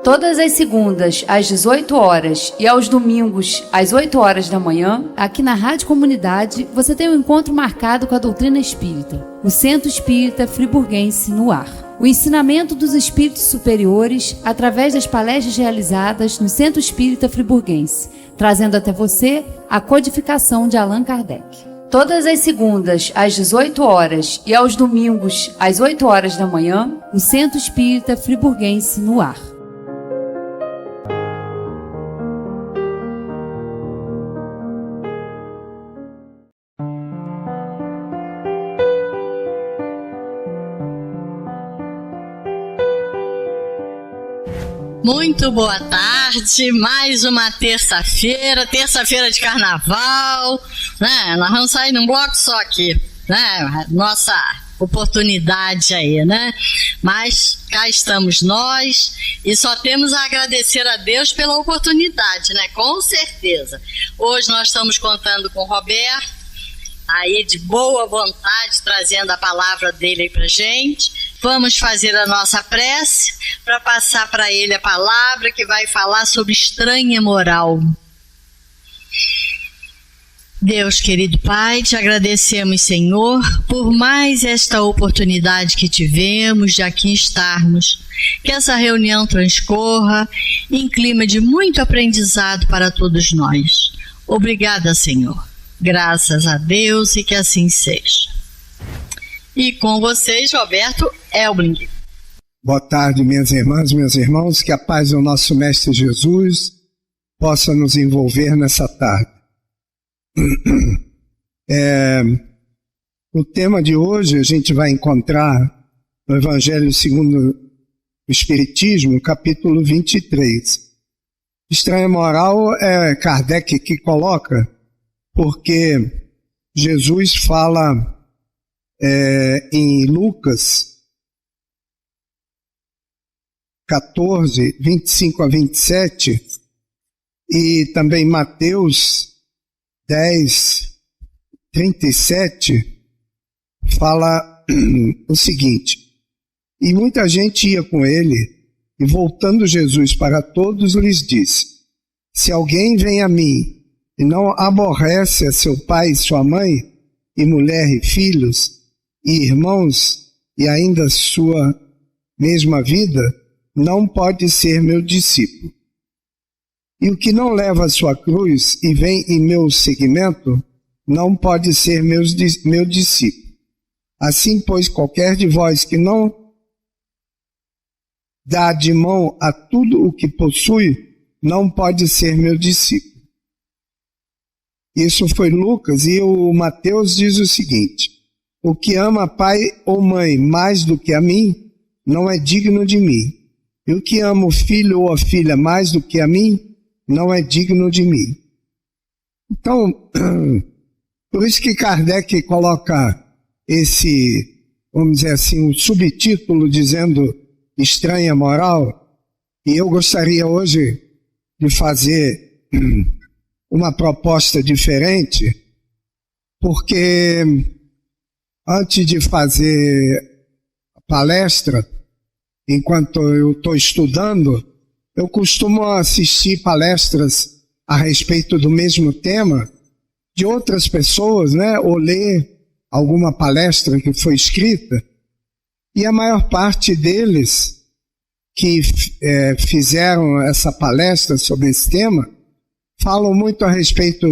Todas as segundas, às 18 horas e aos domingos, às 8 horas da manhã, aqui na Rádio Comunidade, você tem um encontro marcado com a doutrina espírita, o Centro Espírita Friburguense no ar. O ensinamento dos espíritos superiores através das palestras realizadas no Centro Espírita Friburguense, trazendo até você a codificação de Allan Kardec. Todas as segundas, às 18 horas e aos domingos, às 8 horas da manhã, o Centro Espírita Friburguense no ar. Muito boa tarde, mais uma terça-feira de carnaval, né? Nós vamos sair num bloco só aqui, né? Nossa oportunidade aí, né? Mas cá estamos nós e só temos a agradecer a Deus pela oportunidade, né? Com certeza. Hoje nós estamos contando com o Roberto, aí de boa vontade, trazendo a palavra dele aí pra gente. Vamos fazer a nossa prece para passar para ele a palavra que vai falar sobre estranha moral. Deus, querido Pai, te agradecemos, Senhor, por mais esta oportunidade que tivemos de aqui estarmos. Que essa reunião transcorra em clima de muito aprendizado para todos nós. Obrigada, Senhor. Graças a Deus e que assim seja. E com vocês, Roberto Elbling. Boa tarde, minhas irmãs, meus irmãos, que a paz do nosso Mestre Jesus possa nos envolver nessa tarde. O tema de hoje a gente vai encontrar no Evangelho segundo o Espiritismo, capítulo 23. Estranha moral é Kardec que coloca, porque Jesus fala em Lucas 14, 25 a 27 e também Mateus 10, 37, fala o seguinte: e muita gente ia com ele, e voltando Jesus para todos lhes disse: se alguém vem a mim e não aborrece a seu pai e sua mãe, e mulher e filhos, e irmãos, e ainda sua mesma vida, não pode ser meu discípulo. E o que não leva a sua cruz e vem em meu seguimento, não pode ser meu discípulo. Assim, pois, qualquer de vós que não dá de mão a tudo o que possui, não pode ser meu discípulo. Isso foi Lucas, e o Mateus diz o seguinte: o que ama pai ou mãe mais do que a mim, não é digno de mim. E o que ama o filho ou a filha mais do que a mim, não é digno de mim. Então, por isso que Kardec coloca esse, vamos dizer assim, um subtítulo dizendo estranha moral, e eu gostaria hoje de fazer uma proposta diferente, porque antes de fazer a palestra, enquanto eu estou estudando, eu costumo assistir palestras a respeito do mesmo tema de outras pessoas, né? Ou ler alguma palestra que foi escrita, e a maior parte deles que fizeram essa palestra sobre esse tema falam muito a respeito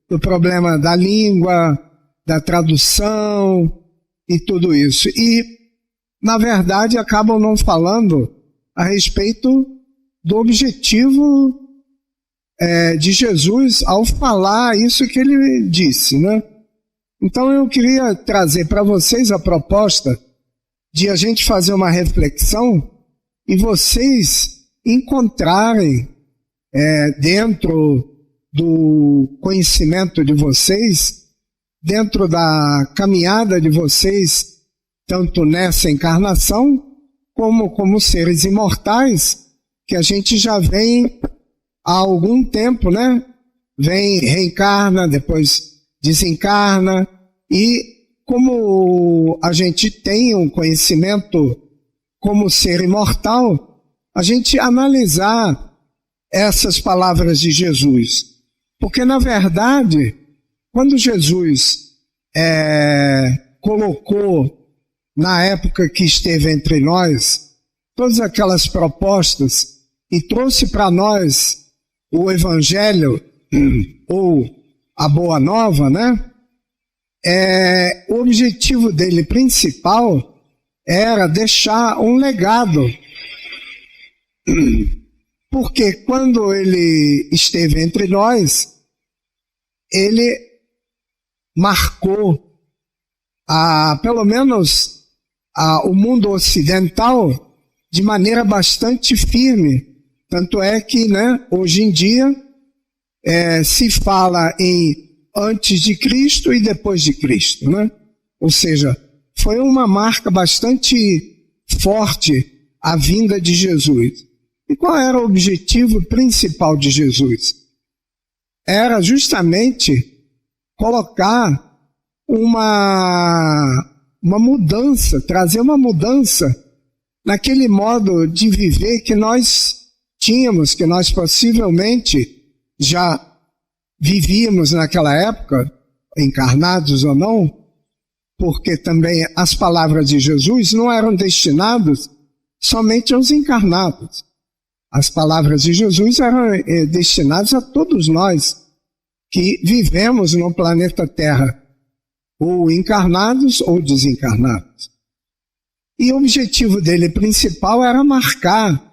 do problema da língua, da tradução e tudo isso. E, na verdade, acabam não falando a respeito do objetivo de Jesus ao falar isso que ele disse, né? Então eu queria trazer para vocês a proposta de a gente fazer uma reflexão e vocês encontrarem dentro do conhecimento de vocês, dentro da caminhada de vocês, tanto nessa encarnação como seres imortais, que a gente já vem há algum tempo, né? Vem, reencarna, depois desencarna, e como a gente tem um conhecimento como ser imortal, a gente analisar essas palavras de Jesus. Porque, na verdade, quando Jesus colocou, na época que esteve entre nós, todas aquelas propostas e trouxe para nós o Evangelho, ou a Boa Nova, né? O objetivo dele principal era deixar um legado. Porque quando ele esteve entre nós, ele marcou, pelo menos, o mundo ocidental de maneira bastante firme. Tanto é que, né, hoje em dia se fala em antes de Cristo e depois de Cristo, né? Ou seja, foi uma marca bastante forte a vinda de Jesus. E qual era o objetivo principal de Jesus? Era justamente colocar uma mudança, trazer uma mudança naquele modo de viver que nós tínhamos, que nós possivelmente já vivíamos naquela época, encarnados ou não, porque também as palavras de Jesus não eram destinadas somente aos encarnados. As palavras de Jesus eram destinadas a todos nós que vivemos no planeta Terra, ou encarnados ou desencarnados. E o objetivo dele principal era marcar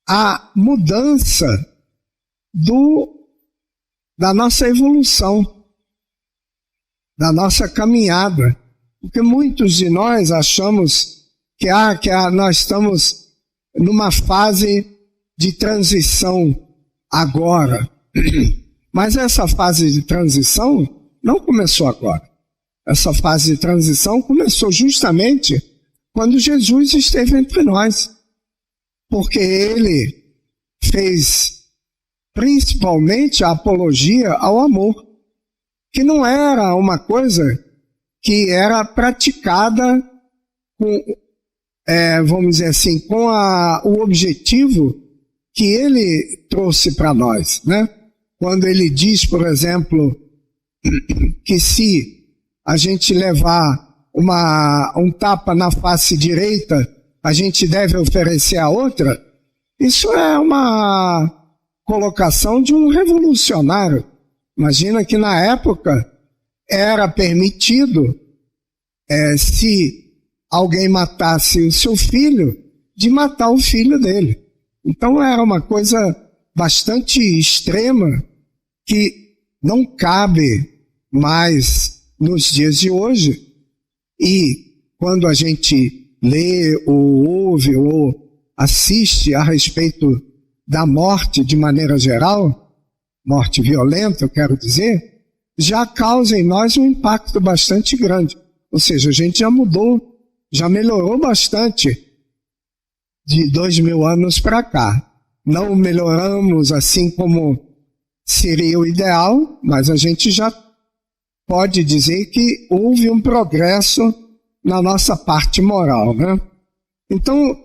a mudança da nossa evolução, da nossa caminhada. Porque muitos de nós achamos que nós estamos numa fase de transição agora. Mas essa fase de transição não começou agora. Essa fase de transição começou justamente quando Jesus esteve entre nós. Porque ele fez principalmente a apologia ao amor, que não era uma coisa que era praticada com, vamos dizer assim, com o objetivo que ele trouxe para nós, né? Quando ele diz, por exemplo, que se a gente levar um tapa na face direita, a gente deve oferecer a outra, isso é uma colocação de um revolucionário. Imagina que na época era permitido, se alguém matasse o seu filho, de matar o filho dele. Então era uma coisa bastante extrema que não cabe mais nos dias de hoje. E quando a gente lê ou ouve ou assiste a respeito da morte de maneira geral, morte violenta, eu quero dizer, já causa em nós um impacto bastante grande. Ou seja, a gente já mudou, já melhorou bastante de 2000 anos para cá. Não melhoramos assim como seria o ideal, mas a gente já pode dizer que houve um progresso na nossa parte moral, né? Então,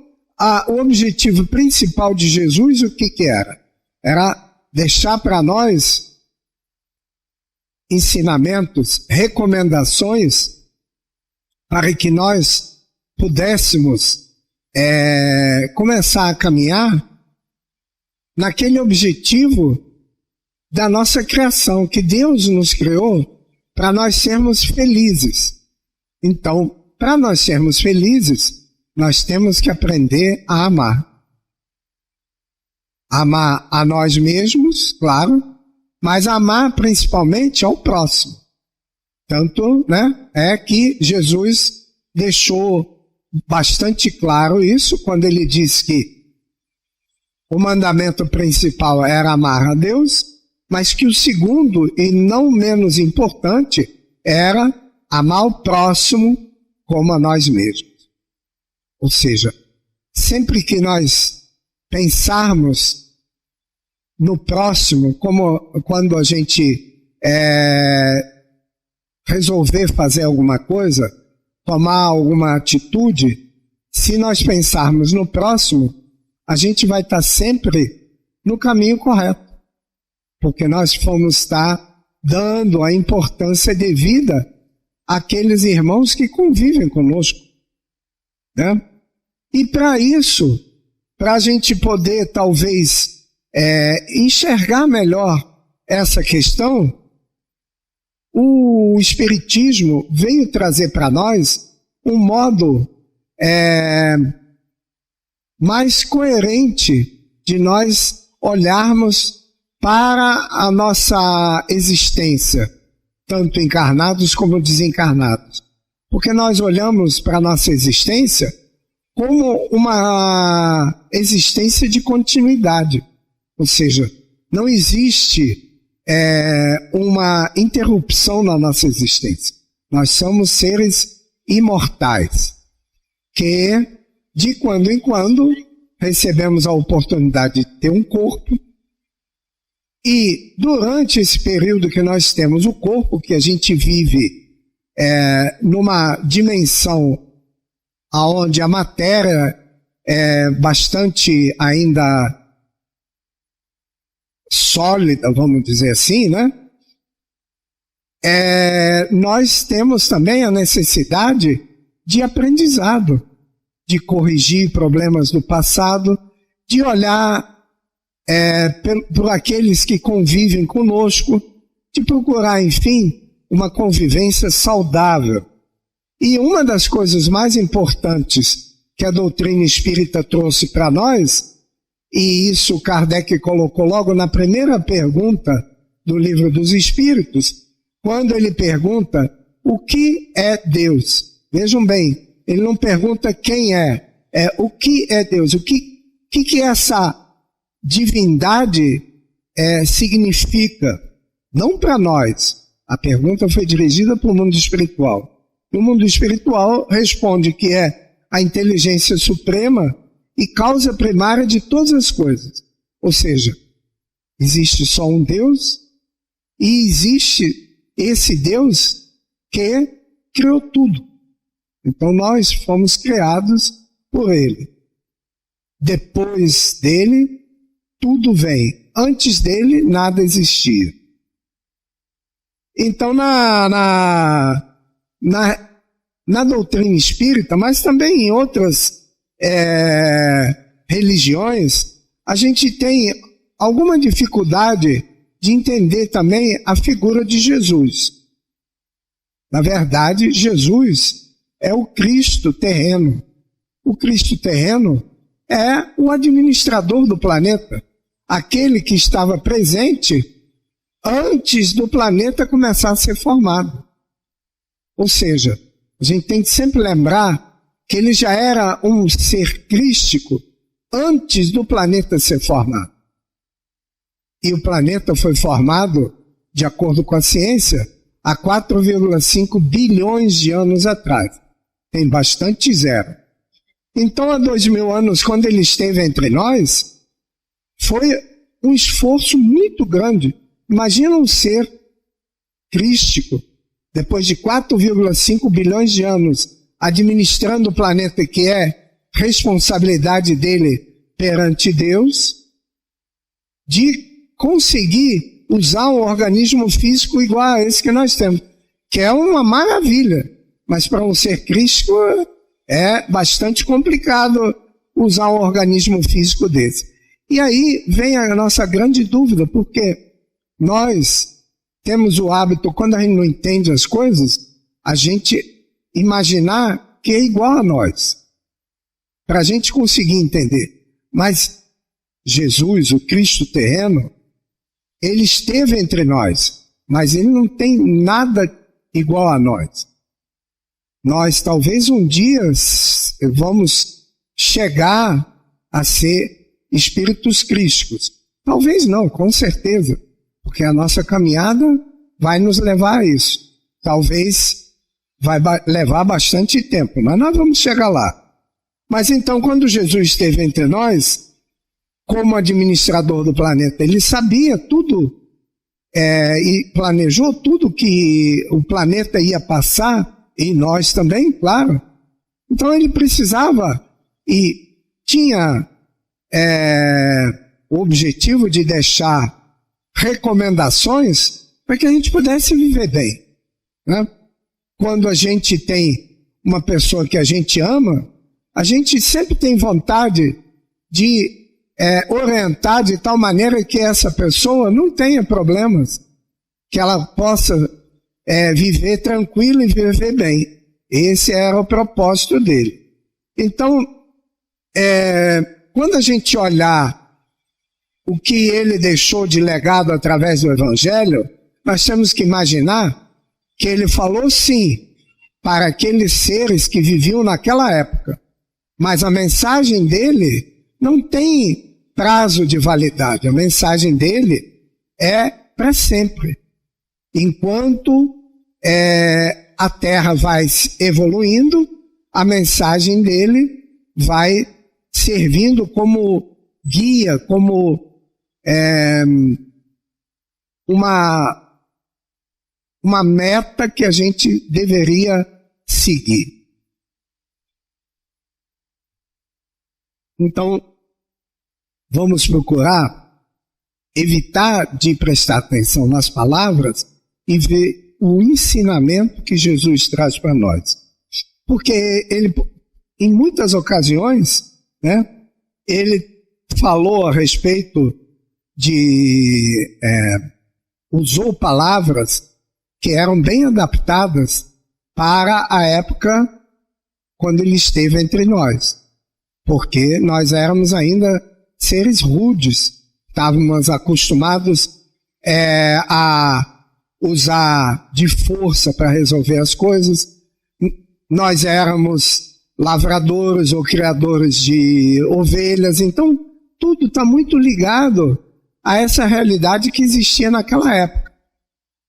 o objetivo principal de Jesus, o que era? Era deixar para nós ensinamentos, recomendações, para que nós pudéssemos começar a caminhar naquele objetivo da nossa criação, que Deus nos criou para nós sermos felizes. Então, para nós sermos felizes, nós temos que aprender a amar. Amar a nós mesmos, claro, mas amar principalmente ao próximo. Tanto, né, é que Jesus deixou bastante claro isso quando ele disse que o mandamento principal era amar a Deus, mas que o segundo, e não menos importante, era amar o próximo como a nós mesmos. Ou seja, sempre que nós pensarmos no próximo, como quando a gente resolver fazer alguma coisa, tomar alguma atitude, se nós pensarmos no próximo, a gente vai estar sempre no caminho correto, porque nós vamos estar dando a importância devida àqueles irmãos que convivem conosco, né? E para isso, para a gente poder talvez enxergar melhor essa questão, o Espiritismo veio trazer para nós um modo mais coerente de nós olharmos para a nossa existência, tanto encarnados como desencarnados. Porque nós olhamos para a nossa existência como uma existência de continuidade. Ou seja, não existe uma interrupção na nossa existência. Nós somos seres imortais, que de quando em quando recebemos a oportunidade de ter um corpo, e durante esse período que nós temos o corpo, que a gente vive numa dimensão onde a matéria é bastante ainda sólida, vamos dizer assim, né? Nós temos também a necessidade de aprendizado, de corrigir problemas do passado, de olhar por aqueles que convivem conosco, de procurar, enfim, uma convivência saudável. E uma das coisas mais importantes que a doutrina espírita trouxe para nós, e isso Kardec colocou logo na primeira pergunta do Livro dos Espíritos, quando ele pergunta o que é Deus. Vejam bem, ele não pergunta quem o que é Deus, o que essa divindade significa. Não para nós. A pergunta foi dirigida para o mundo espiritual. E o mundo espiritual responde que é a inteligência suprema e causa primária de todas as coisas. Ou seja, existe só um Deus e existe esse Deus que criou tudo. Então nós fomos criados por Ele. Depois dele, tudo vem. Antes dele, nada existia. Então na doutrina espírita, mas também em outras religiões, a gente tem alguma dificuldade de entender também a figura de Jesus. Na verdade, Jesus é o Cristo terreno. O Cristo terreno é o administrador do planeta, aquele que estava presente antes do planeta começar a ser formado. Ou seja, a gente tem que sempre lembrar que ele já era um ser crístico antes do planeta ser formado. E o planeta foi formado, de acordo com a ciência, há 4,5 bilhões de anos atrás. Tem bastante zero. Então, há 2.000 anos, quando ele esteve entre nós, foi um esforço muito grande. Imagina um ser crístico, depois de 4,5 bilhões de anos, administrando o planeta, que é responsabilidade dele perante Deus, de conseguir usar um organismo físico igual a esse que nós temos, que é uma maravilha, mas para um ser crístico é bastante complicado usar um organismo físico desse. E aí vem a nossa grande dúvida, porque nós temos o hábito, quando a gente não entende as coisas, a gente imaginar que é igual a nós, para a gente conseguir entender. Mas Jesus, o Cristo terreno, ele esteve entre nós, mas ele não tem nada igual a nós. Nós talvez um dia vamos chegar a ser espíritos crísticos. Talvez não, com certeza, porque a nossa caminhada vai nos levar a isso. Talvez vai levar bastante tempo, mas nós vamos chegar lá. Mas então, quando Jesus esteve entre nós, como administrador do planeta, ele sabia tudo e planejou tudo que o planeta ia passar, e nós também, claro. Então ele precisava e tinha o objetivo de deixar recomendações para que a gente pudesse viver bem, né? Quando a gente tem uma pessoa que a gente ama, a gente sempre tem vontade de orientar de tal maneira que essa pessoa não tenha problemas, que ela possa viver tranquila e viver bem. Esse era o propósito dele. Então, quando a gente olhar o que ele deixou de legado através do Evangelho, nós temos que imaginar que ele falou sim para aqueles seres que viviam naquela época, mas a mensagem dele não tem prazo de validade, a mensagem dele é para sempre. Enquanto a Terra vai evoluindo, a mensagem dele vai servindo como guia, como uma meta que a gente deveria seguir. Então, vamos procurar evitar de prestar atenção nas palavras e ver o ensinamento que Jesus traz para nós. Porque ele, em muitas ocasiões, né, ele falou a respeito usou palavras que eram bem adaptadas para a época quando ele esteve entre nós. Porque nós éramos ainda seres rudes, estávamos acostumados a usar de força para resolver as coisas. Nós éramos lavradores ou criadores de ovelhas, então tudo está muito ligado a essa realidade que existia naquela época.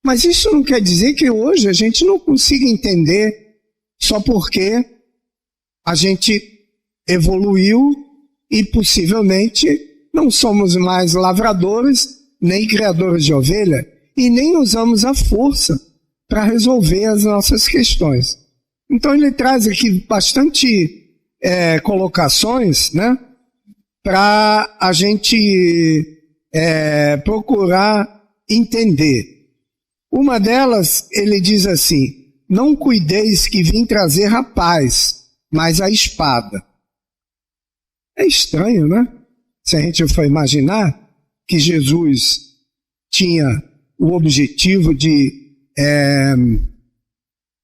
Mas isso não quer dizer que hoje a gente não consiga entender só porque a gente evoluiu e possivelmente não somos mais lavradores, nem criadores de ovelha, e nem usamos a força para resolver as nossas questões. Então ele traz aqui bastante colocações, né, para a gente procurar entender. Uma delas, ele diz assim: não cuideis que vim trazer a paz, mas a espada. É estranho, né? Se a gente for imaginar que Jesus tinha o objetivo de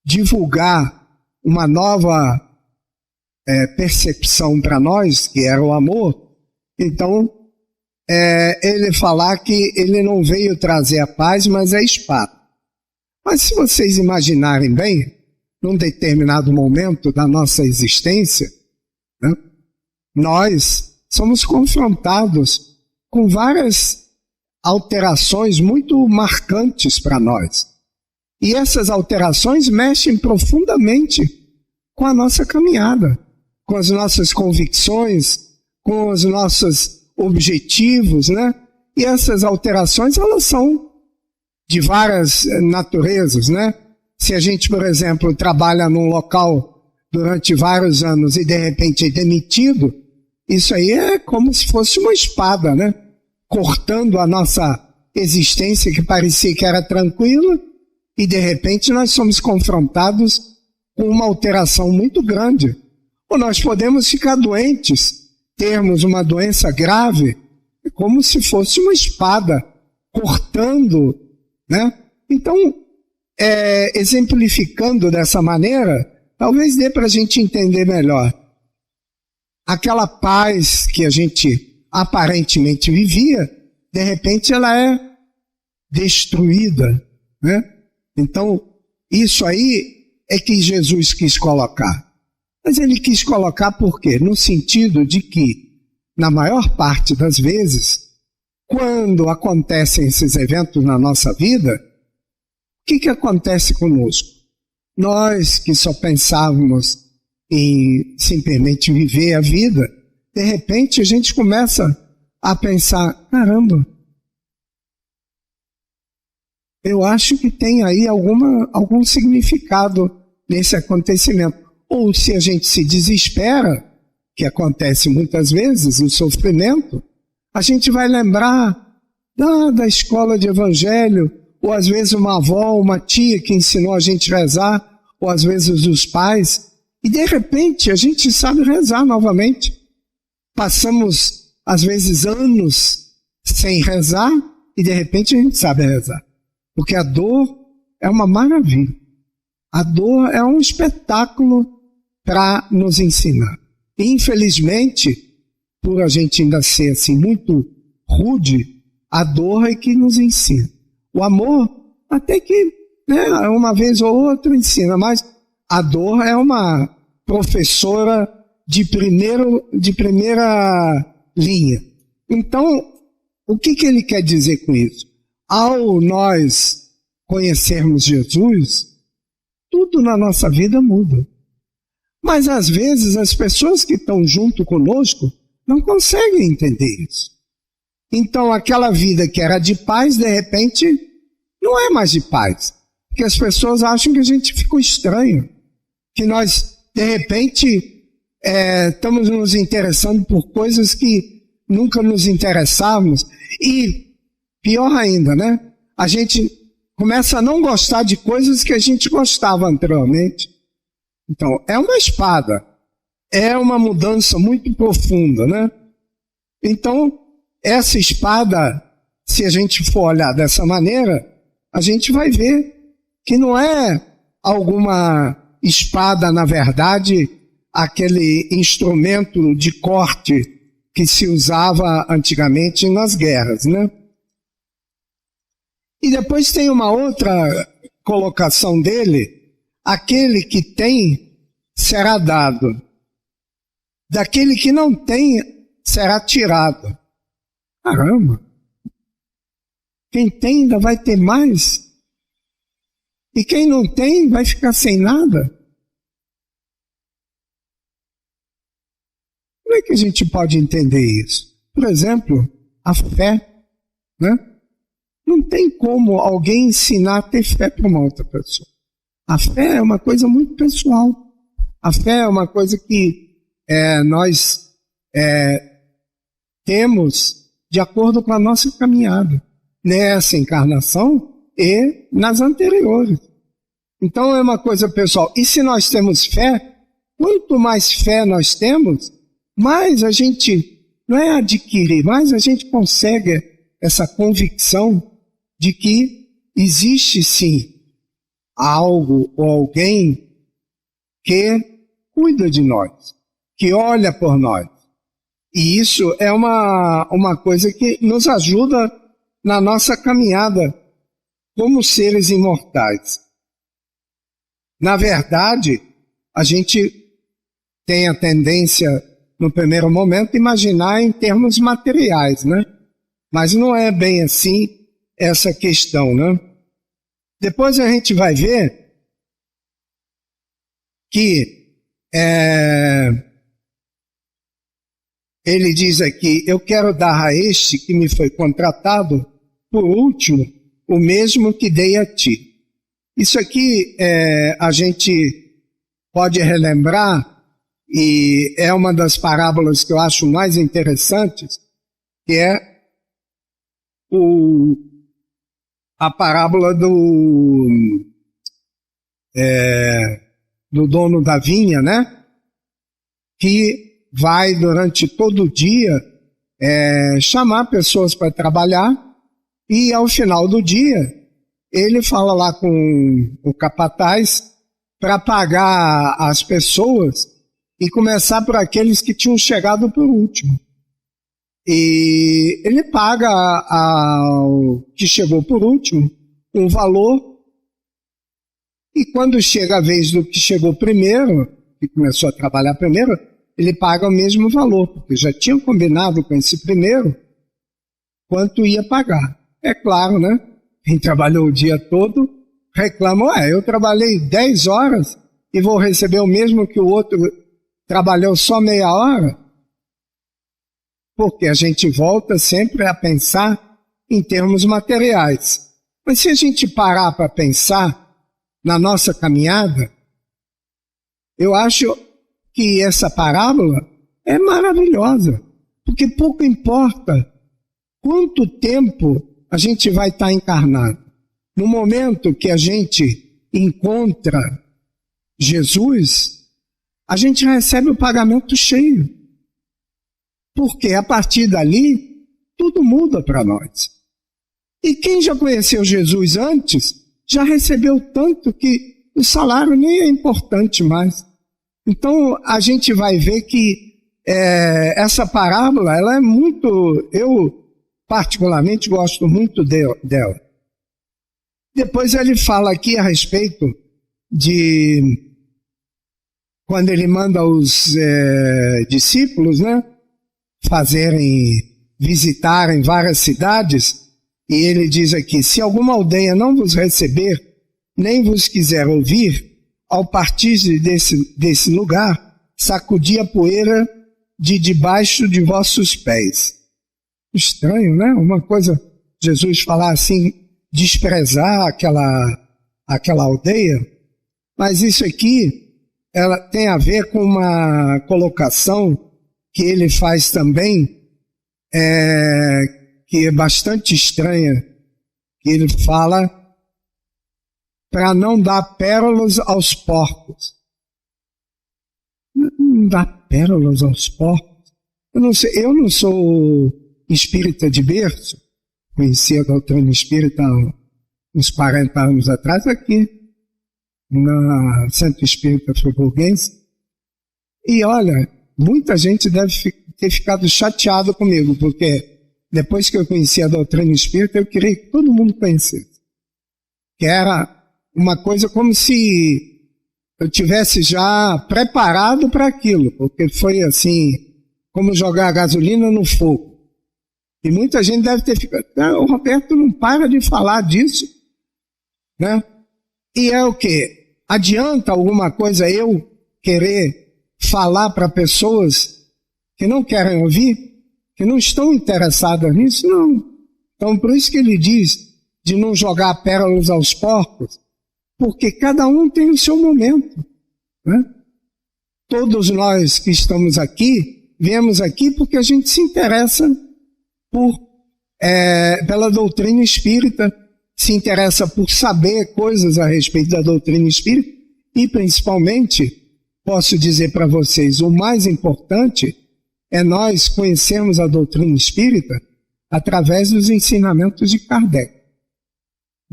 divulgar uma nova percepção para nós, que era o amor, então ele falar que ele não veio trazer a paz, mas a espada. Mas se vocês imaginarem bem, num determinado momento da nossa existência, né, nós somos confrontados com várias alterações muito marcantes para nós. E essas alterações mexem profundamente com a nossa caminhada, com as nossas convicções, com os nossos objetivos, né? E essas alterações, elas são de várias naturezas, né? Se a gente, por exemplo, trabalha num local durante vários anos e de repente é demitido, isso aí é como se fosse uma espada, né? Cortando a nossa existência que parecia que era tranquila e de repente nós somos confrontados com uma alteração muito grande. Ou nós podemos ficar doentes, termos uma doença grave, como se fosse uma espada cortando, né? Então, exemplificando dessa maneira, talvez dê para a gente entender melhor. Aquela paz que a gente aparentemente vivia, de repente ela é destruída, né? Então, isso aí é que Jesus quis colocar. Mas ele quis colocar por quê? No sentido de que, na maior parte das vezes, quando acontecem esses eventos na nossa vida, o que acontece conosco? Nós que só pensávamos em simplesmente viver a vida, de repente a gente começa a pensar, caramba, eu acho que tem aí algum significado nesse acontecimento. Ou se a gente se desespera, que acontece muitas vezes, o sofrimento, a gente vai lembrar da escola de evangelho, ou às vezes uma avó, uma tia que ensinou a gente a rezar, ou às vezes os pais, e de repente a gente sabe rezar novamente. Passamos, às vezes, anos sem rezar, e de repente a gente sabe rezar. Porque a dor é uma maravilha. A dor é um espetáculo para nos ensinar. E, infelizmente, por a gente ainda ser assim muito rude, a dor é que nos ensina. O amor, até que uma vez ou outra ensina, mas a dor é uma professora de primeira linha. Então, o que ele quer dizer com isso? Ao nós conhecermos Jesus, tudo na nossa vida muda. Mas às vezes as pessoas que estão junto conosco não conseguem entender isso. Então aquela vida que era de paz, de repente, não é mais de paz. Porque as pessoas acham que a gente ficou estranho. Que nós, de repente, estamos nos interessando por coisas que nunca nos interessávamos. E, pior ainda, né? A gente começa a não gostar de coisas que a gente gostava anteriormente. Então, é uma espada. É uma mudança muito profunda, né? Então, essa espada, se a gente for olhar dessa maneira, a gente vai ver que não é alguma espada, na verdade, aquele instrumento de corte que se usava antigamente nas guerras, né? E depois tem uma outra colocação dele: aquele que tem será dado, daquele que não tem será tirado. Caramba! Quem tem ainda vai ter mais, e quem não tem vai ficar sem nada. Como é que a gente pode entender isso? Por exemplo, a fé, né? Não tem como alguém ensinar a ter fé para uma outra pessoa. A fé é uma coisa muito pessoal. A fé é uma coisa que nós temos de acordo com a nossa caminhada, nessa encarnação e nas anteriores. Então é uma coisa pessoal. E se nós temos fé, quanto mais fé nós temos, mais a gente, não é adquirir, mais a gente consegue essa convicção de que existe sim algo ou alguém que cuida de nós, que olha por nós. E isso é uma coisa que nos ajuda na nossa caminhada como seres imortais. Na verdade, a gente tem a tendência, no primeiro momento, imaginar em termos materiais, né? Mas não é bem assim essa questão, né? Depois a gente vai ver que ele diz aqui: eu quero dar a este que me foi contratado, por último, o mesmo que dei a ti. Isso aqui a gente pode relembrar, e é uma das parábolas que eu acho mais interessantes, que é a parábola do dono da vinha, né? Que vai durante todo o dia chamar pessoas para trabalhar, e ao final do dia ele fala lá com o capataz para pagar as pessoas e começar por aqueles que tinham chegado por último. E ele paga ao que chegou por último um valor, e quando chega a vez do que chegou primeiro, que começou a trabalhar primeiro, ele paga o mesmo valor, porque já tinham combinado com esse primeiro quanto ia pagar. É claro, né? Quem trabalhou o dia todo reclama: eu trabalhei 10 horas e vou receber o mesmo que o outro trabalhou só meia hora? Porque a gente volta sempre a pensar em termos materiais. Mas se a gente parar para pensar na nossa caminhada, eu acho que essa parábola é maravilhosa, porque pouco importa quanto tempo a gente vai estar encarnado. No momento que a gente encontra Jesus, a gente recebe o pagamento cheio. Porque a partir dali, tudo muda para nós. E quem já conheceu Jesus antes, já recebeu tanto que o salário nem é importante mais. Então, a gente vai ver que essa parábola, ela é muito... Eu, particularmente, gosto muito dela. Depois ele fala aqui a respeito de... Quando ele manda os discípulos, né, visitarem várias cidades, e ele diz aqui, se alguma aldeia não vos receber, nem vos quiser ouvir, ao partir desse lugar, sacudi a poeira de debaixo de vossos pés. Estranho, né? Uma coisa, Jesus falar assim, desprezar aquela aldeia, mas isso aqui, ela tem a ver com uma colocação que ele faz também, que é bastante estranha, que ele fala para não dar pérolas aos porcos. Não dar pérolas aos porcos? Eu não sou espírita de berço, conheci a doutrina espírita uns 40 anos atrás aqui, na Centro Espírita Friburguense, e olha, muita gente deve ter ficado chateado comigo, porque depois que eu conheci a doutrina espírita, eu queria que todo mundo conhecesse. Que era uma coisa como se eu tivesse já preparado para aquilo, porque foi assim, como jogar gasolina no fogo. E muita gente deve ter ficado, o Roberto não para de falar disso, né? E é o quê? Adianta alguma coisa eu querer falar para pessoas que não querem ouvir, que não estão interessadas nisso? Não. Então, por isso que ele diz de não jogar pérolas aos porcos, porque cada um tem o seu momento, né? Todos nós que estamos aqui, viemos aqui porque a gente se interessa pela doutrina espírita, se interessa por saber coisas a respeito da doutrina espírita e, principalmente, posso dizer para vocês, o mais importante é nós conhecermos a doutrina espírita através dos ensinamentos de Kardec.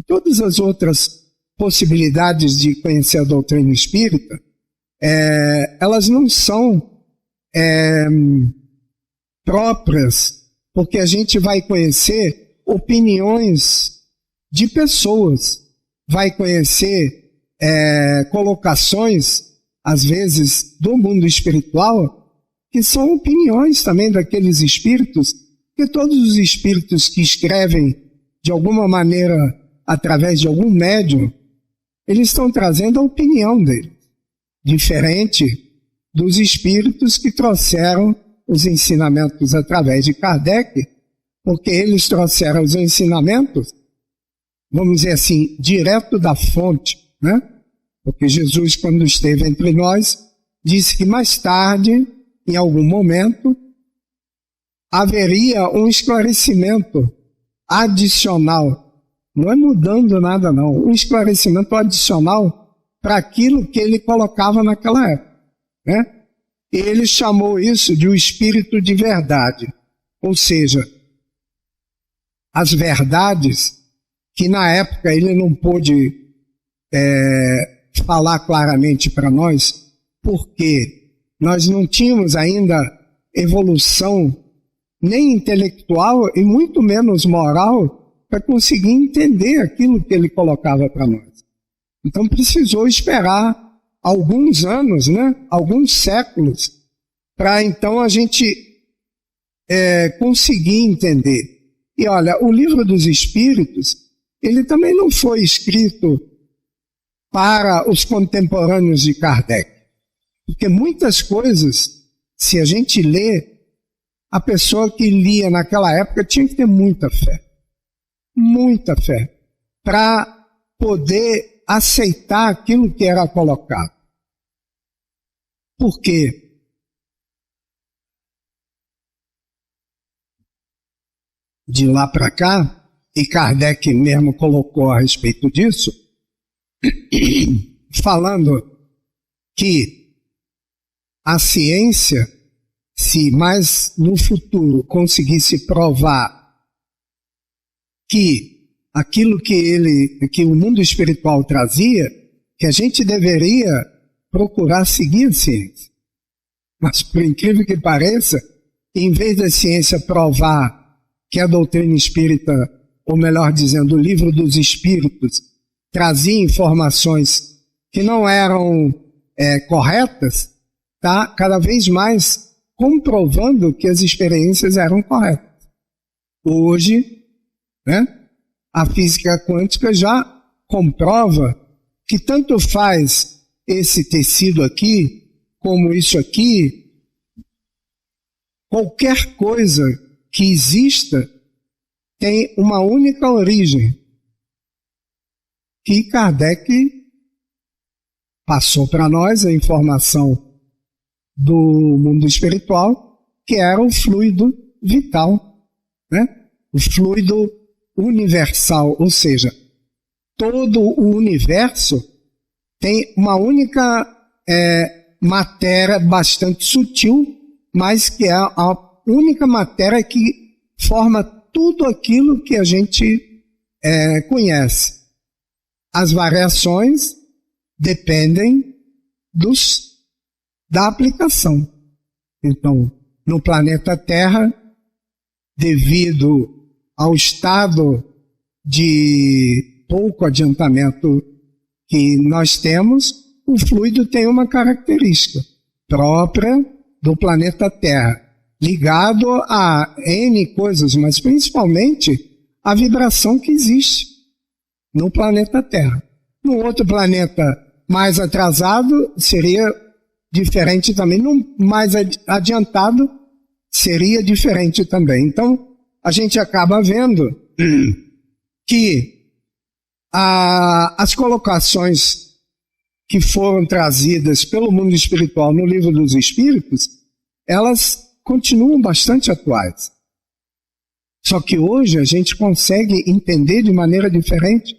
Todas as outras possibilidades de conhecer a doutrina espírita, elas não são próprias, porque a gente vai conhecer opiniões de pessoas, vai conhecer colocações, às vezes, do mundo espiritual, que são opiniões também daqueles espíritos, que todos os espíritos que escrevem de alguma maneira através de algum médium, eles estão trazendo a opinião deles, diferente dos espíritos que trouxeram os ensinamentos através de Kardec, porque eles trouxeram os ensinamentos, vamos dizer assim, direto da fonte, né? Porque Jesus, quando esteve entre nós, disse que mais tarde, em algum momento, haveria um esclarecimento adicional. Não é mudando nada, não. Um esclarecimento adicional para aquilo que ele colocava naquela época, né? E ele chamou isso de o espírito de verdade. Ou seja, as verdades que na época ele não pôde falar claramente para nós, porque nós não tínhamos ainda evolução nem intelectual e muito menos moral para conseguir entender aquilo que ele colocava para nós. Então precisou esperar alguns anos, né? Alguns séculos, para então a gente conseguir entender. E olha, o Livro dos Espíritos, ele também não foi escrito para os contemporâneos de Kardec. Porque muitas coisas, se a gente lê, a pessoa que lia naquela época tinha que ter muita fé, para poder aceitar aquilo que era colocado. Por quê? de lá para cá, e Kardec mesmo colocou a respeito disso, falando que a ciência, se mais no futuro conseguisse provar que aquilo que o mundo espiritual trazia, que a gente deveria procurar seguir a ciência. Mas, por incrível que pareça, em vez da ciência provar que a doutrina espírita, ou melhor dizendo, o livro dos espíritos, trazia informações que não eram corretas, está cada vez mais comprovando que as experiências eram corretas. Hoje, a física quântica já comprova que tanto faz esse tecido aqui, como isso aqui, qualquer coisa que exista tem uma única origem, que Kardec passou para nós a informação do mundo espiritual, que era o fluido vital, o fluido universal, ou seja, todo o universo tem uma única matéria bastante sutil, mas que é a única matéria que forma tudo aquilo que a gente conhece. As variações dependem da aplicação. Então, no planeta Terra, devido ao estado de pouco adiantamento que nós temos, o fluido tem uma característica própria do planeta Terra, ligado a N coisas, mas principalmente a vibração que existe no planeta Terra. No outro planeta mais atrasado seria diferente também, no mais adiantado seria diferente também. Então, a gente acaba vendo que as colocações que foram trazidas pelo mundo espiritual no Livro dos Espíritos, elas continuam bastante atuais. Só que hoje a gente consegue entender de maneira diferente,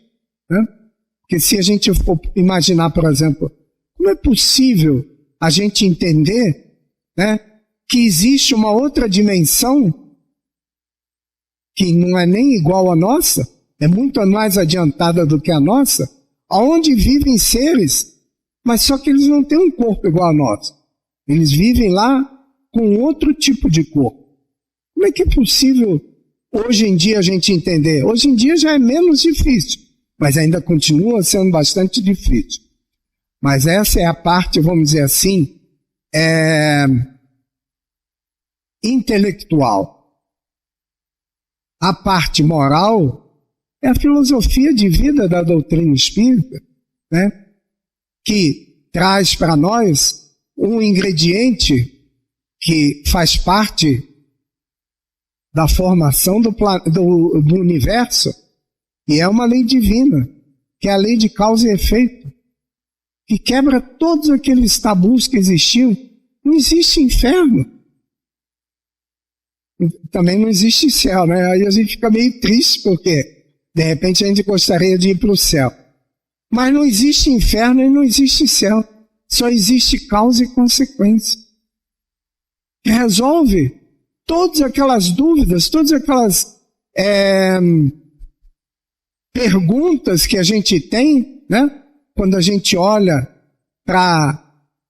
Porque se a gente for imaginar, por exemplo, como é possível a gente entender, que existe uma outra dimensão que não é nem igual à nossa, é muito mais adiantada do que a nossa, onde vivem seres, mas só que eles não têm um corpo igual a nós. Eles vivem lá com outro tipo de corpo. Como é que é possível hoje em dia a gente entender? Hoje em dia já é menos difícil, mas ainda continua sendo bastante difícil. Mas essa é a parte, vamos dizer assim, intelectual. A parte moral é a filosofia de vida da doutrina espírita, que traz para nós um ingrediente que faz parte da formação do universo, e é uma lei divina, que é a lei de causa e efeito, que quebra todos aqueles tabus que existiam. Não existe inferno. Também não existe céu, Aí a gente fica meio triste, porque de repente a gente gostaria de ir para o céu. Mas não existe inferno e não existe céu. Só existe causa e consequência. Resolve todas aquelas dúvidas, todas aquelas perguntas que a gente tem, quando a gente olha para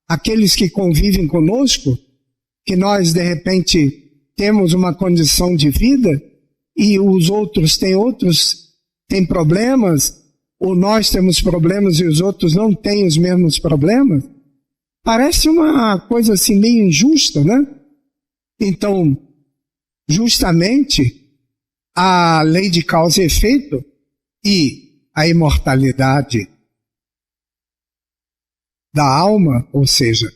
aqueles que convivem conosco, que nós de repente temos uma condição de vida e os outros têm problemas, ou nós temos problemas e os outros não têm os mesmos problemas, parece uma coisa assim meio injusta, Então, justamente, a lei de causa e efeito e a imortalidade da alma, ou seja,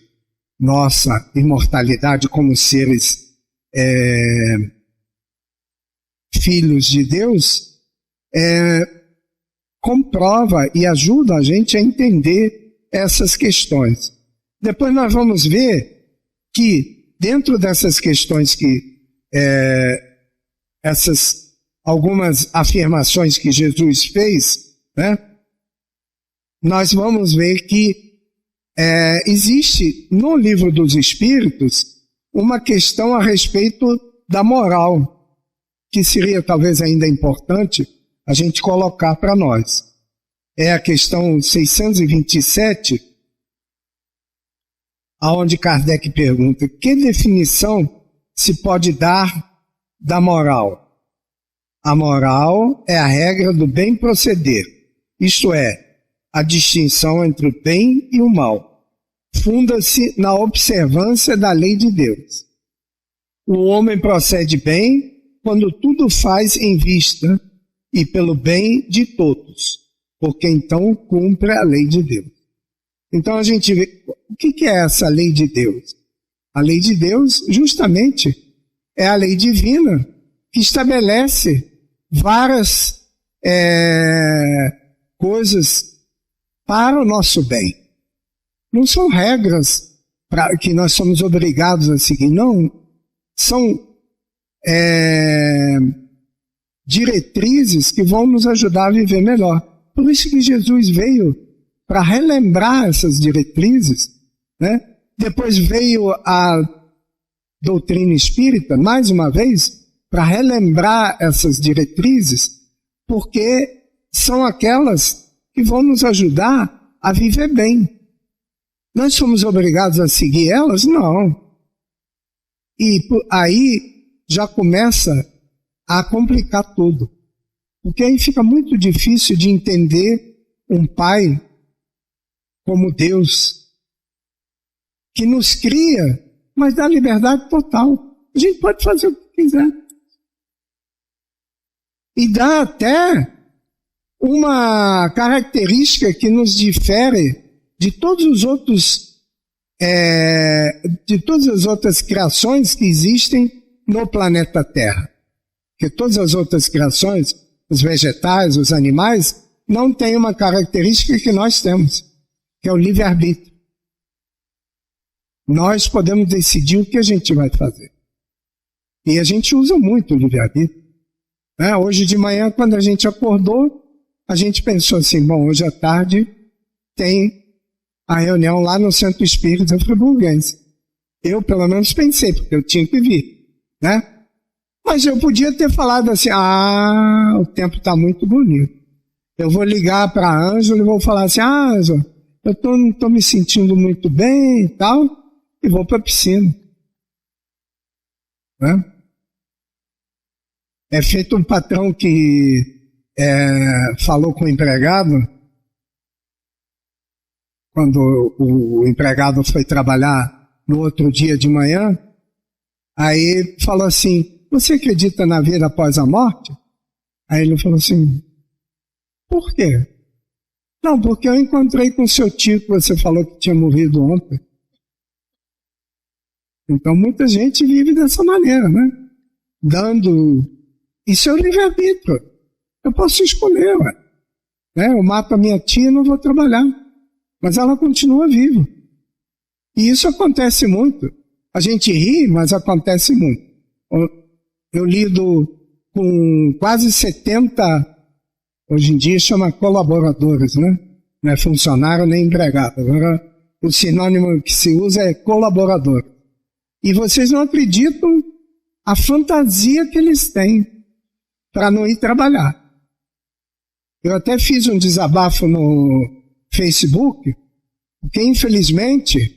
nossa imortalidade como seres filhos de Deus, comprova e ajuda a gente a entender essas questões. Depois nós vamos ver que dentro dessas questões que essas algumas afirmações que Jesus fez, né? Nós vamos ver que existe no Livro dos Espíritos uma questão a respeito da moral, que seria talvez ainda importante a gente colocar para nós. É a questão 627, aonde Kardec pergunta: que definição se pode dar da moral? A moral é a regra do bem proceder, isto é, a distinção entre o bem e o mal. Funda-se na observância da lei de Deus. O homem procede bem quando tudo faz em vista e pelo bem de todos, porque então cumpre a lei de Deus. Então a gente vê, o que é essa lei de Deus? A lei de Deus, justamente, é a lei divina que estabelece várias coisas para o nosso bem. Não são regras que nós somos obrigados a seguir, não. São diretrizes que vão nos ajudar a viver melhor. Por isso que Jesus veio para relembrar essas diretrizes, né? Depois veio a doutrina espírita, mais uma vez, para relembrar essas diretrizes, porque são aquelas que vão nos ajudar a viver bem. Nós somos obrigados a seguir elas? Não. E aí já começa a complicar tudo. Porque aí fica muito difícil de entender um pai como Deus, que nos cria, mas dá liberdade total. A gente pode fazer o que quiser. E dá até uma característica que nos difere de todos os outros, de todas as outras criações que existem no planeta Terra. Porque todas as outras criações, os vegetais, os animais, não têm uma característica que nós temos, que é o livre-arbítrio. Nós podemos decidir o que a gente vai fazer. E a gente usa muito o livre-arbítrio. Hoje de manhã, quando a gente acordou, a gente pensou assim, bom, hoje à tarde tem a reunião lá no Centro Espírita Friburguense. Eu, pelo menos, pensei, porque eu tinha que vir, né? Mas eu podia ter falado assim, o tempo está muito bonito. Eu vou ligar para a Ângela e vou falar assim, Ângela, eu não estou me sentindo muito bem e tal, e vou para a piscina. Né? É feito um patrão que falou com o empregado, quando o empregado foi trabalhar no outro dia de manhã, aí falou assim, você acredita na vida após a morte? Aí ele falou assim, por quê? Não, porque eu encontrei com o seu tio que você falou que tinha morrido ontem. Então muita gente vive dessa maneira, né? Isso é o livre-arbítrio. Eu posso escolher, né? Eu mato a minha tia e não vou trabalhar. Mas ela continua viva. E isso acontece muito. A gente ri, mas acontece muito. Eu lido com quase 70, hoje em dia chama colaboradores, né? Não é funcionário nem empregado. Agora, o sinônimo que se usa é colaborador. E vocês não acreditam a fantasia que eles têm para não ir trabalhar. Eu até fiz um desabafo no Facebook, porque infelizmente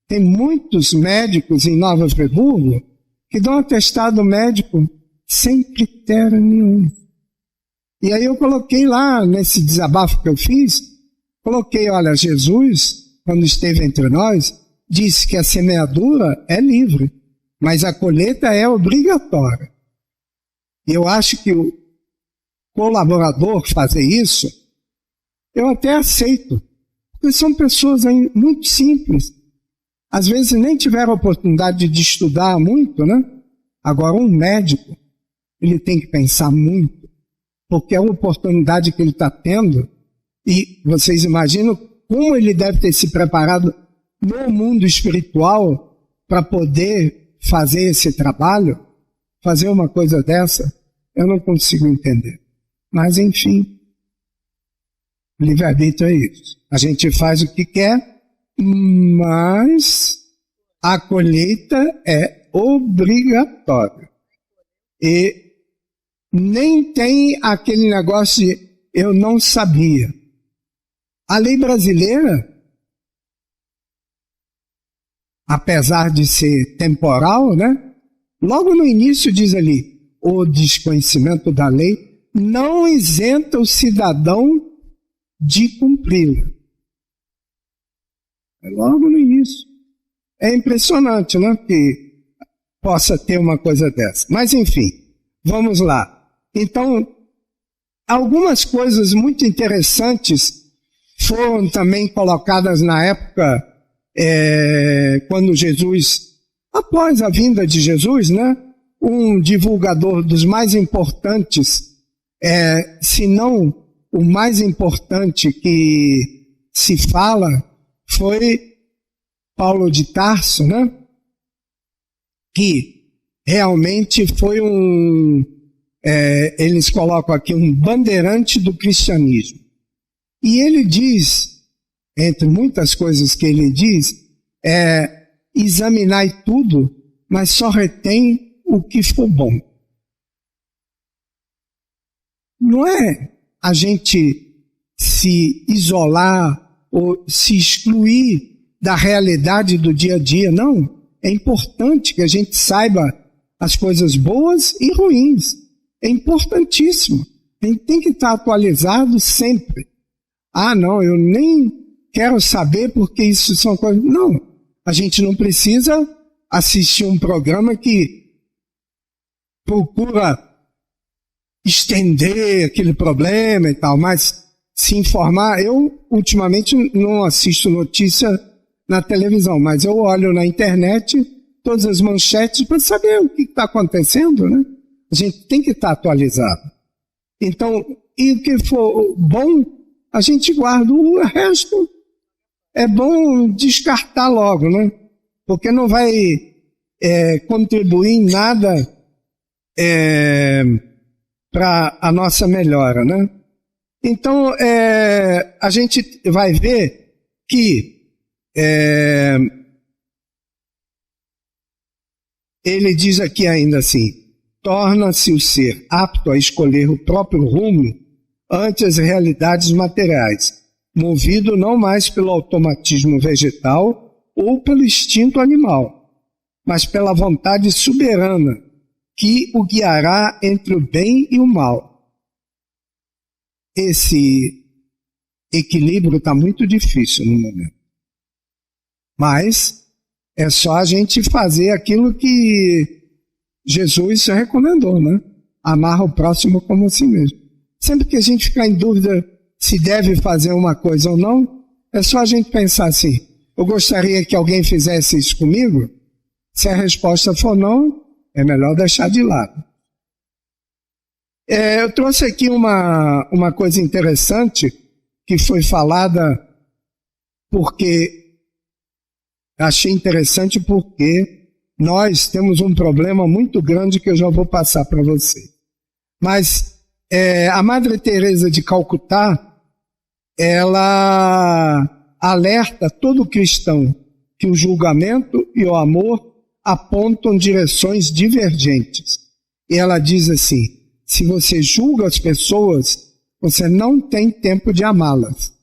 tem muitos médicos em Nova Friburgo que dão atestado médico sem critério nenhum. E aí eu coloquei lá, nesse desabafo que eu fiz, coloquei, olha, Jesus, quando esteve entre nós, disse que a semeadura é livre, mas a colheita é obrigatória. E eu acho que o colaborador fazer isso, eu até aceito, porque são pessoas aí muito simples. Às vezes nem tiveram oportunidade de estudar muito, né? Agora um médico, ele tem que pensar muito, porque é uma oportunidade que ele está tendo, e vocês imaginam como ele deve ter se preparado no mundo espiritual para poder fazer esse trabalho, fazer uma coisa dessa. Eu não consigo entender. Mas, enfim, livre-arbítrio é isso. A gente faz o que quer, mas a colheita é obrigatória. E nem tem aquele negócio de eu não sabia. A lei brasileira, apesar de ser temporal, né? Logo no início diz ali, o desconhecimento da lei não isenta o cidadão de cumpri-la. É logo no início. É impressionante, né? Que possa ter uma coisa dessa. Mas, enfim, vamos lá. Então, algumas coisas muito interessantes foram também colocadas na época, quando Jesus, após a vinda de Jesus, né? Um divulgador dos mais importantes, se não o mais importante que se fala, foi Paulo de Tarso, né? Que realmente foi eles colocam aqui um bandeirante do cristianismo. E ele diz, entre muitas coisas que ele diz, examinai tudo, mas só retém o que for bom. Não é a gente se isolar ou se excluir da realidade do dia a dia, não. É importante que a gente saiba as coisas boas e ruins. É importantíssimo. A gente tem que estar atualizado sempre. Ah, não, eu nem quero saber porque isso são coisas... Não, a gente não precisa assistir um programa que procura estender aquele problema e tal, mas se informar... Eu, ultimamente, não assisto notícia na televisão, mas eu olho na internet todas as manchetes para saber o que está acontecendo, né? A gente tem que estar atualizado. Então, e o que for bom, a gente guarda. O resto é bom descartar logo, né? Porque não vai contribuir em nada para a nossa melhora, né? Então, a gente vai ver que ele diz aqui ainda assim, torna-se o ser apto a escolher o próprio rumo ante as realidades materiais, movido não mais pelo automatismo vegetal ou pelo instinto animal, mas pela vontade soberana que o guiará entre o bem e o mal. Esse equilíbrio está muito difícil no momento. Mas é só a gente fazer aquilo que Jesus recomendou, né? Amar o próximo como a si mesmo. Sempre que a gente ficar em dúvida se deve fazer uma coisa ou não, é só a gente pensar assim, eu gostaria que alguém fizesse isso comigo? Se a resposta for não, é melhor deixar de lado. Eu trouxe aqui uma coisa interessante que foi falada porque achei interessante porque nós temos um problema muito grande que eu já vou passar para você. Mas a Madre Teresa de Calcutá, ela alerta todo cristão que o julgamento e o amor apontam direções divergentes. E ela diz assim, se você julga as pessoas, você não tem tempo de amá-las.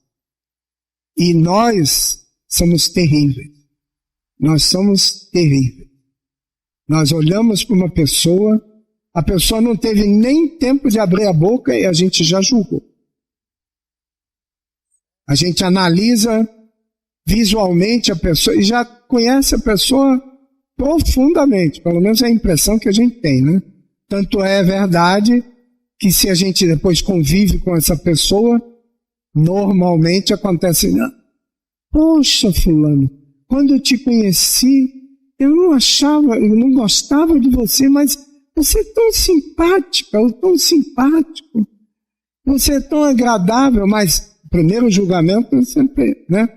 E nós somos terríveis. Nós somos terríveis. Nós olhamos para uma pessoa, a pessoa não teve nem tempo de abrir a boca e a gente já julgou. A gente analisa visualmente a pessoa e já conhece a pessoa profundamente, pelo menos é a impressão que a gente tem, né? Tanto é verdade que se a gente depois convive com essa pessoa, normalmente acontece, poxa, fulano, quando eu te conheci, eu não gostava de você, mas você é tão simpática, ou tão simpático, você é tão agradável, mas o primeiro julgamento é sempre, né?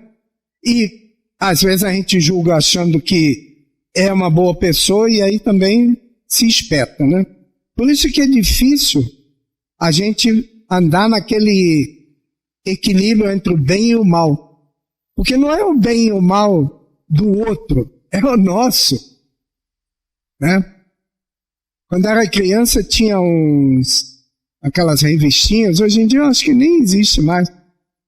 E às vezes a gente julga achando que é uma boa pessoa e aí também se espeta, né? Por isso que é difícil a gente andar naquele equilíbrio entre o bem e o mal. Porque não é o bem e o mal do outro, é o nosso. Né? Quando era criança tinha aquelas revistinhas, hoje em dia eu acho que nem existe mais.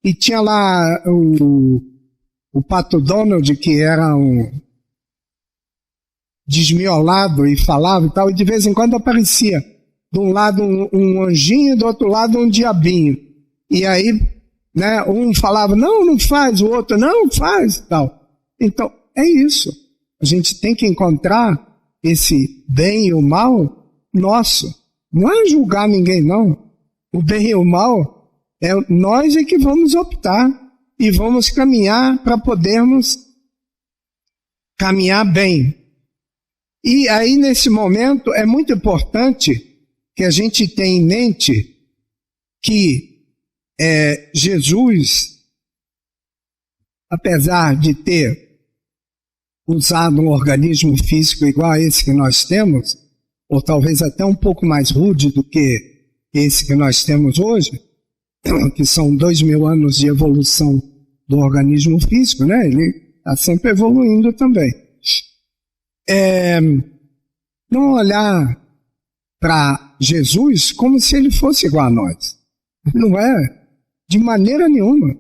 E tinha lá o Pato Donald, que era um desmiolado e falava e tal, e de vez em quando aparecia de um lado um anjinho e do outro lado um diabinho. E aí, né, um falava, não faz, o outro, não faz, e tal. Então, é isso. A gente tem que encontrar esse bem e o mal nosso. Não é julgar ninguém, não. O bem e o mal, nós é que vamos optar e vamos caminhar para podermos caminhar bem. E aí, nesse momento, é muito importante que a gente tenha em mente que Jesus, apesar de ter usado um organismo físico igual a esse que nós temos, ou talvez até um pouco mais rude do que esse que nós temos hoje, que são 2.000 anos de evolução do organismo físico, né? Ele está sempre evoluindo também. Não olhar para Jesus como se ele fosse igual a nós. Não é, de maneira nenhuma.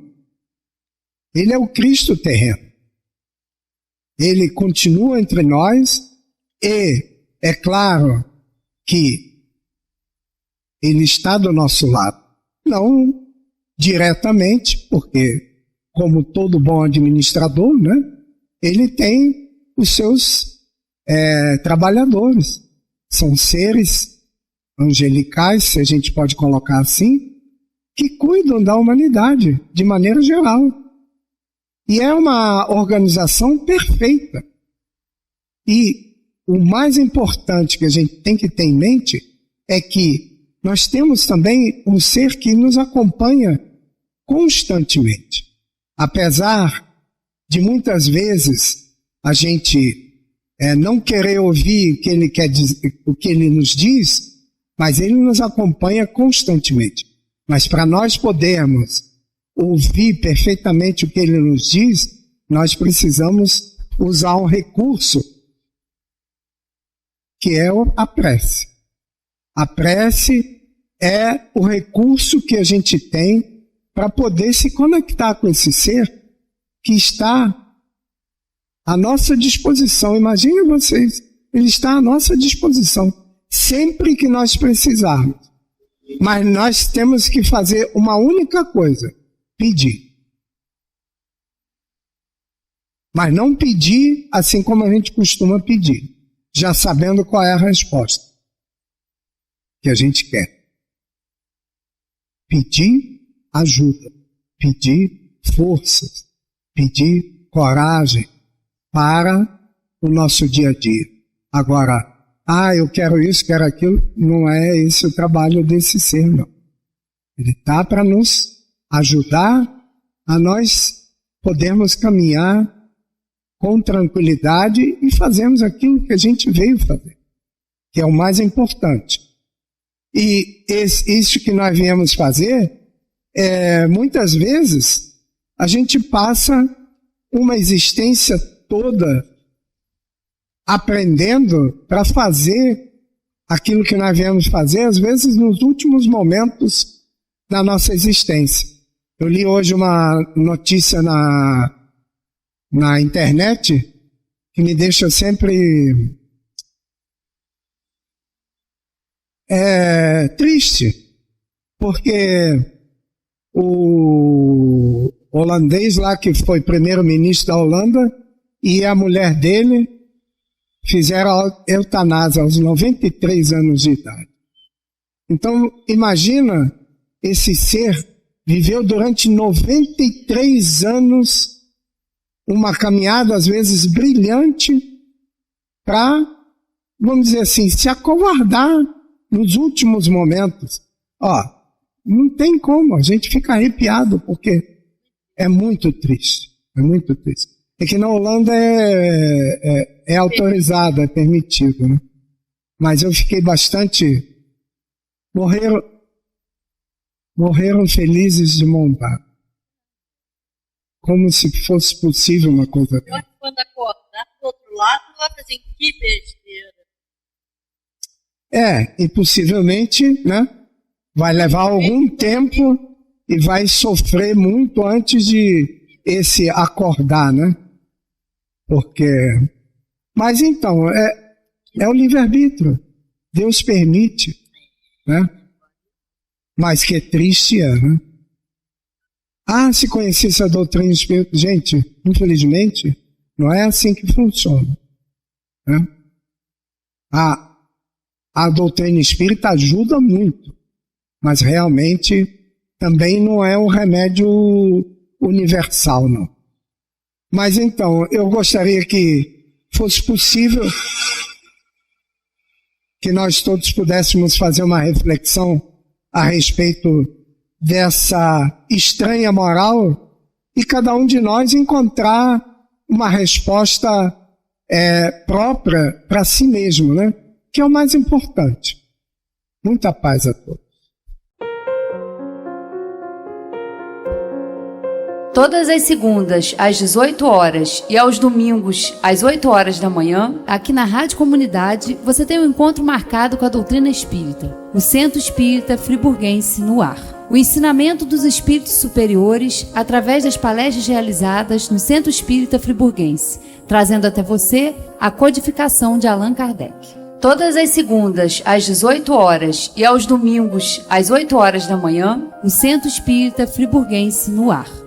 Ele é o Cristo terreno. Ele continua entre nós e é claro que ele está do nosso lado. Não diretamente, porque como todo bom administrador, né, ele tem os seus trabalhadores. São seres angelicais, se a gente pode colocar assim, que cuidam da humanidade de maneira geral. E é uma organização perfeita. E o mais importante que a gente tem que ter em mente é que nós temos também um ser que nos acompanha constantemente. Apesar de muitas vezes a gente não querer ouvir o que ele quer dizer, o que ele nos diz, mas ele nos acompanha constantemente. Mas para nós podermos ouvir perfeitamente o que ele nos diz, nós precisamos usar um recurso que é a prece. A prece é o recurso que a gente tem para poder se conectar com esse ser que está à nossa disposição. Imaginem vocês, ele está à nossa disposição sempre que nós precisarmos. Mas nós temos que fazer uma única coisa: pedir. Mas não pedir assim como a gente costuma pedir, já sabendo qual é a resposta que a gente quer. Pedir ajuda, pedir forças, pedir coragem para o nosso dia a dia. Agora, eu quero isso, quero aquilo, não é esse o trabalho desse ser, não. Ele está para nos ajudar a nós podermos caminhar com tranquilidade e fazermos aquilo que a gente veio fazer, que é o mais importante. E isso que nós viemos fazer, muitas vezes a gente passa uma existência toda aprendendo para fazer aquilo que nós viemos fazer, às vezes nos últimos momentos da nossa existência. Eu li hoje uma notícia na internet que me deixa sempre triste, porque o holandês lá, que foi primeiro-ministro da Holanda, e a mulher dele fizeram a eutanásia aos 93 anos de idade. Então, imagina, esse ser viveu durante 93 anos uma caminhada, às vezes, brilhante, para, vamos dizer assim, se acovardar nos últimos momentos. Não tem como, a gente fica arrepiado, porque é muito triste, é muito triste. É que na Holanda é autorizado, é permitido, né? Mas eu fiquei bastante morreram felizes de mão dada. Como se fosse possível uma coisa dessa. Quando acordar do outro lado, vai fazer que besteira. E possivelmente, né, vai levar algum tempo e vai sofrer muito antes de esse acordar, né? Mas então, é o livre-arbítrio. Deus permite, né? Mas que triste né? Se conhecesse a doutrina espírita... Gente, infelizmente, não é assim que funciona. Né? A doutrina espírita ajuda muito, mas realmente também não é um remédio universal, não. Mas então, eu gostaria que fosse possível que nós todos pudéssemos fazer uma reflexão a respeito dessa estranha moral e cada um de nós encontrar uma resposta própria para si mesmo, né? Que é o mais importante. Muita paz a todos. Todas as segundas, às 18 horas e aos domingos, às 8 horas da manhã, aqui na Rádio Comunidade, você tem um encontro marcado com a doutrina espírita, o Centro Espírita Friburguense no ar. O ensinamento dos espíritos superiores através das palestras realizadas no Centro Espírita Friburguense, trazendo até você a codificação de Allan Kardec. Todas as segundas, às 18 horas e aos domingos, às 8 horas da manhã, o Centro Espírita Friburguense no ar.